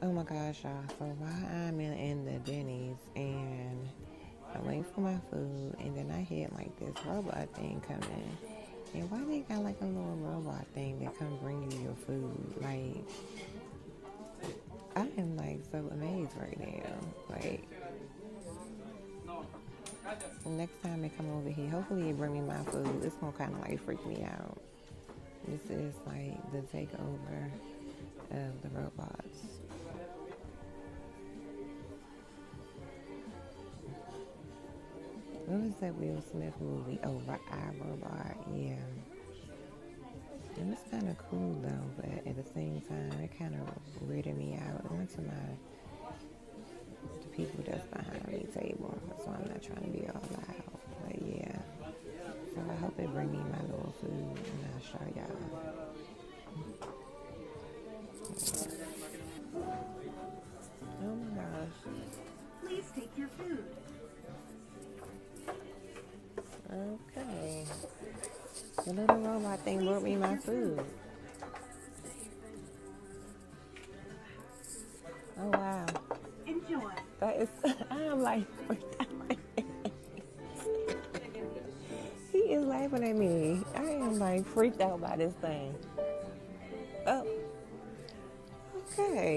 Oh my gosh, y'all. So while I'm in the Denny's and I'm waiting for my food, and then I hear like this robot thing coming. And why they got like a little robot thing that come bring you your food? Like, I am like so amazed right now. Like, next time they come over here, hopefully they bring me my food. It's gonna kind of like freak me out. This is like the takeover of the robots. What was that Will Smith movie? Oh, iRobot. Yeah. And it's kind of cool though, but at the same time, it kind of weirded me out. It went to the people that's behind me table, so I'm not trying to be all loud. But yeah, so I hope they bring me my little food, and I'll show y'all. Oh my gosh. Please take your food. Okay. The little robot thing Please brought me take my your food. food. Oh wow. Enjoy. That is. I'm like. He is laughing at me. I am like freaked out by this thing. Oh, okay.